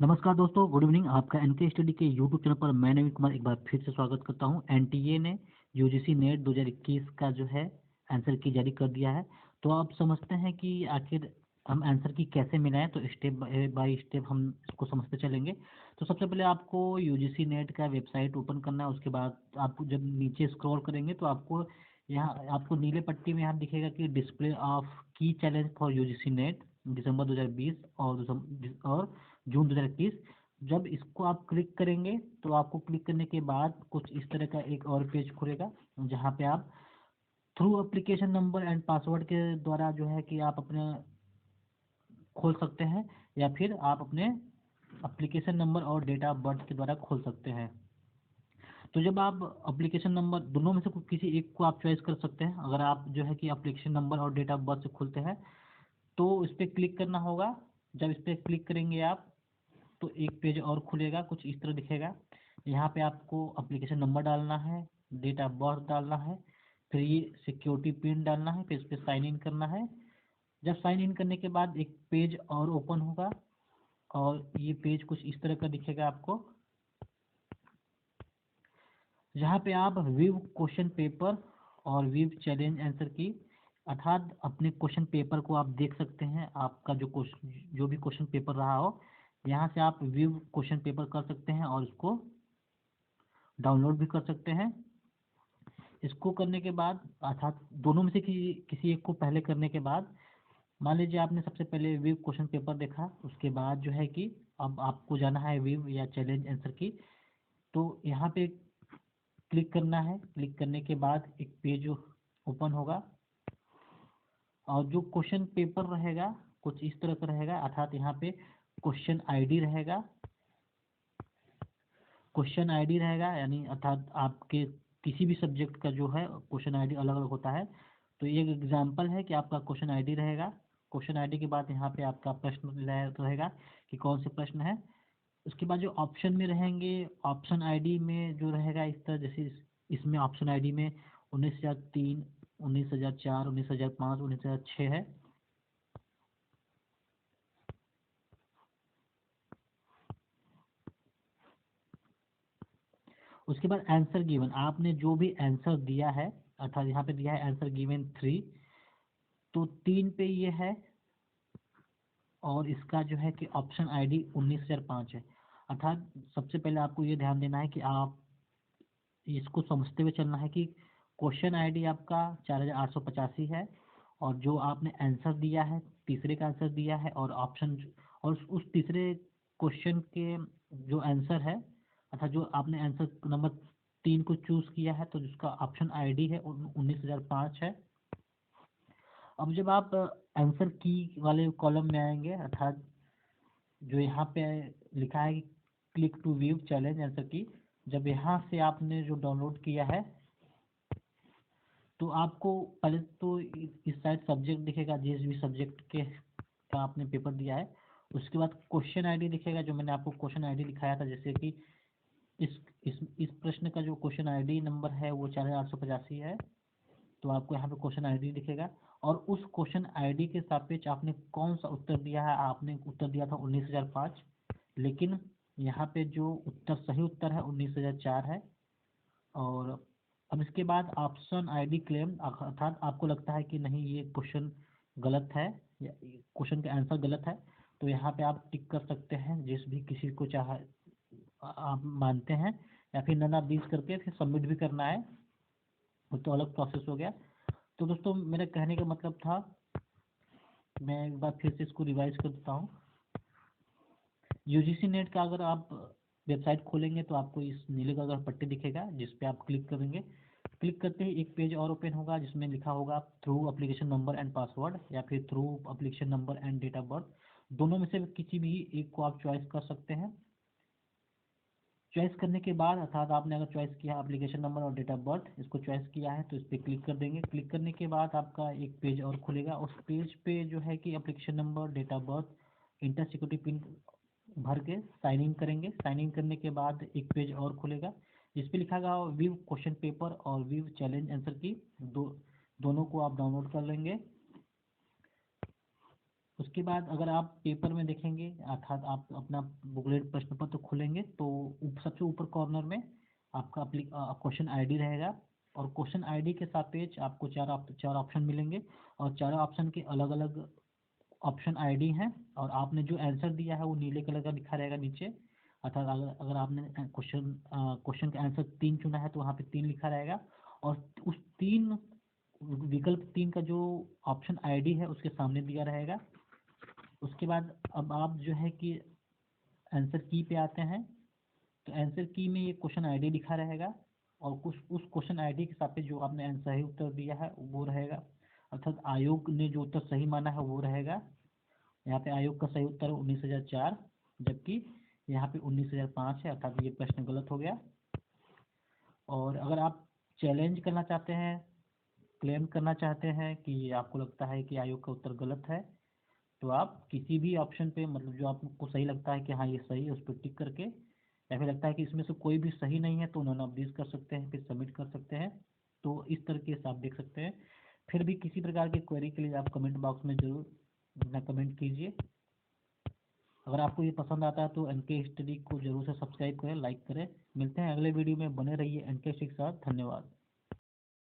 नमस्कार दोस्तों, good evening. आपका एनके स्टडी के यूट्यूब चैनल पर मैं नवीन कुमार एक बार फिर से स्वागत करता हूं। एनटीए ने यूजीसी नेट 2021 का जो है आंसर की जारी कर दिया है। तो आप समझते हैं कि आखिर हम आंसर की कैसे मिलाएं, तो स्टेप बाय स्टेप हम इसको समझते चलेंगे। तो सबसे पहले आपको यूजीसी नेट का वेबसाइट ओपन करना है। उसके बाद आपको जब नीचे स्क्रॉल करेंगे तो आपको नीले पट्टी में यहाँ दिखेगा कि डिस्प्ले ऑफ की चैलेंज फॉर यूजीसी नेट दिसंबर 2020 और जून 2021। जब इसको आप क्लिक करेंगे तो आपको क्लिक करने के बाद कुछ इस तरह का एक और पेज खुलेगा, जहाँ पे आप through application number and password के द्वारा जो है कि आप अपने खोल सकते हैं, या फिर आप अपने एप्लीकेशन नंबर और डेट ऑफ बर्थ के द्वारा खोल सकते हैं। तो जब आप एप्लीकेशन नंबर दोनों में से किसी एक को आप चॉइस कर सकते हैं। अगर आप जो है कि एप्लीकेशन नंबर और डेट ऑफ बर्थ से खोलते हैं तो इस पर क्लिक करना होगा। जब इस पर क्लिक करेंगे आप तो एक पेज और खुलेगा, कुछ इस तरह दिखेगा। यहाँ पे आपको एप्लीकेशन नंबर डालना है, डेट ऑफ बर्थ डालना है, फिर ये सिक्योरिटी पिन डालना है, फिर इस पर साइन इन करना है। जब साइन इन करने के बाद एक पेज और ओपन होगा और ये पेज कुछ इस तरह का दिखेगा आपको, जहाँ पे आप व्यू क्वेश्चन पेपर और व्यू चैलेंज आंसर की, अर्थात अपने क्वेश्चन पेपर को आप देख सकते हैं। आपका जो भी क्वेश्चन पेपर रहा हो, यहाँ से आप व्यू क्वेश्चन पेपर कर सकते हैं और उसको डाउनलोड भी कर सकते हैं। इसको करने के बाद, अर्थात दोनों में से किसी एक को पहले करने के बाद, मान लीजिए आपने सबसे पहले व्यू क्वेश्चन पेपर देखा, उसके बाद जो है कि अब आपको जाना है व्यू या चैलेंज आंसर की। तो यहाँ पे क्लिक करना है। क्लिक करने के बाद एक पेज ओपन होगा और जो क्वेश्चन पेपर रहेगा कुछ इस तरह का रहेगा, अर्थात यहाँ पे क्वेश्चन आईडी रहेगा। क्वेश्चन आईडी रहेगा यानी अर्थात आपके किसी भी सब्जेक्ट का जो है क्वेश्चन आईडी अलग अलग होता है। तो ये एक एग्जांपल है कि आपका क्वेश्चन आईडी रहेगा। क्वेश्चन आईडी के बाद यहाँ पे आपका प्रश्न रहेगा कि कौन से प्रश्न है। उसके बाद जो ऑप्शन में रहेंगे, ऑप्शन आईडी में जो रहेगा इस तरह, जैसे इसमें ऑप्शन आईडी में 19,003, 19,004, 19,005, 19,006 है। उसके बाद आंसर गिवन, आपने जो भी आंसर दिया है, अर्थात यहाँ पे दिया है आंसर गिवन 3, तो 3 पे ये है। और इसका जो है कि ऑप्शन आईडी 19,005 है। अर्थात सबसे पहले आपको ये ध्यान देना है कि आप इसको समझते हुए चलना है कि क्वेश्चन आईडी आपका 4,885 है, और जो आपने आंसर दिया है, तीसरे का आंसर दिया है, और ऑप्शन और उस तीसरे क्वेश्चन के जो आंसर है, अर्थात जो आपने आंसर नंबर 3 को चूज किया है, तो जिसका ऑप्शन आईडी है 19,005 है। अब जब आप आंसर की वाले कॉलम में आएंगे, अर्थात जो यहाँ पे लिखा है कि click to view challenge answer key, जब यहाँ से आपने जो डाउनलोड किया है तो आपको पहले तो इस साइड सब्जेक्ट दिखेगा, जिस भी सब्जेक्ट के का आपने पेपर दिया है। उसके बाद क्वेश्चन आईडी दिखेगा, जो मैंने आपको क्वेश्चन आईडी लिखाया था, जैसे कि इस प्रश्न का जो क्वेश्चन आईडी नंबर है वो 4,885 है। तो आपको यहाँ पे क्वेश्चन आईडी दिखेगा, और उस क्वेश्चन आईडी के सापेक्ष आपने कौन सा उत्तर दिया है। आपने उत्तर दिया था 19,005, लेकिन यहाँ पे जो उत्तर सही उत्तर है 19,004 है। और अब इसके बाद ऑप्शन आईडी क्लेम, अर्थात आपको लगता है कि नहीं ये क्वेश्चन गलत है या क्वेश्चन का आंसर गलत है, तो यहाँ पे आप टिक कर सकते हैं जिस भी किसी को चाहे आप मानते हैं, या फिर नन ऑफ दीज करके फिर सबमिट भी करना है। वो तो अलग प्रोसेस हो गया। तो दोस्तों, मेरे कहने का मतलब था, मैं एक बार फिर से इसको रिवाइज कर देता हूँ। यूजीसी नेट का अगर आप वेबसाइट खोलेंगे तो आपको इस नीले कलर का पट्टी दिखेगा, जिस पे आप क्लिक करेंगे। क्लिक करते ही एक पेज और ओपन होगा, जिसमें लिखा होगा through application number and password, या फिर through application number and date of birth. दोनों में से किसी भी एक को आप चॉइस कर सकते हैं। चॉइस करने के बाद, अर्थात आपने अगर चॉइस किया एप्लीकेशन नंबर और डेट ऑफ बर्थ, इसको चॉइस किया है तो इस पर क्लिक कर देंगे। क्लिक करने के बाद आपका एक पेज और खुलेगा। उस पेज पे जो है कि application number, date of birth, enter security pin भर के साइन इन करेंगे। साइन इन करने के बाद एक पेज और खुलेगा, जिस पे लिखा गया व्यू क्वेश्चन पेपर और व्यू चैलेंज आंसर की, दोनों को आप डाउनलोड कर लेंगे। उसके बाद अगर आप पेपर में देखेंगे, अर्थात आप अपना बुकलेट प्रश्न पत्र खोलेंगे तो सबसे ऊपर कॉर्नर में आपका क्वेश्चन आईडी रहेगा, और क्वेश्चन आईडी के सापेक्ष आपको चार ऑप्शन मिलेंगे, और चारों ऑप्शन के अलग अलग ऑप्शन आईडी हैं, और आपने जो आंसर दिया है वो नीले कलर का लिखा रहेगा नीचे। अर्थात अगर आपने क्वेश्चन का आंसर 3 चुना है तो वहाँ पे 3 लिखा रहेगा, और उस विकल्प 3 का जो ऑप्शन आईडी है उसके सामने दिया रहेगा। उसके बाद अब आप जो है कि आंसर की पे आते हैं, तो आंसर की में ये क्वेश्चन आईडी लिखा रहेगा, और कुछ उस क्वेश्चन आईडी के साथ जो आपने आंसर सही उत्तर दिया है वो रहेगा, अर्थात आयोग ने जो उत्तर सही माना है वो रहेगा। यहाँ पे आयोग का सही उत्तर 19,004, जबकि यहाँ पे 19,005 है, अर्थात ये प्रश्न गलत हो गया। और अगर आप चैलेंज करना चाहते हैं, क्लेम करना चाहते हैं कि आपको लगता है कि आयोग का उत्तर गलत है, तो आप किसी भी ऑप्शन पे, मतलब जो आपको सही लगता है कि हाँ ये सही है, उस पर टिक करके, या फिर लगता है कि इसमें से कोई भी सही नहीं है तो नॉन ऑफ दिस कर सकते हैं, फिर सबमिट कर सकते हैं। तो इस तरीके से आप देख सकते हैं। फिर भी किसी प्रकार की क्वेरी के लिए आप कमेंट बॉक्स में जरूर अपना कमेंट कीजिए। अगर आपको ये पसंद आता है तो एनके हिस्ट्री को जरूर से सब्सक्राइब करें, लाइक करें। मिलते हैं अगले वीडियो में, बने रहिए एनके हिस्ट्री के साथ। धन्यवाद।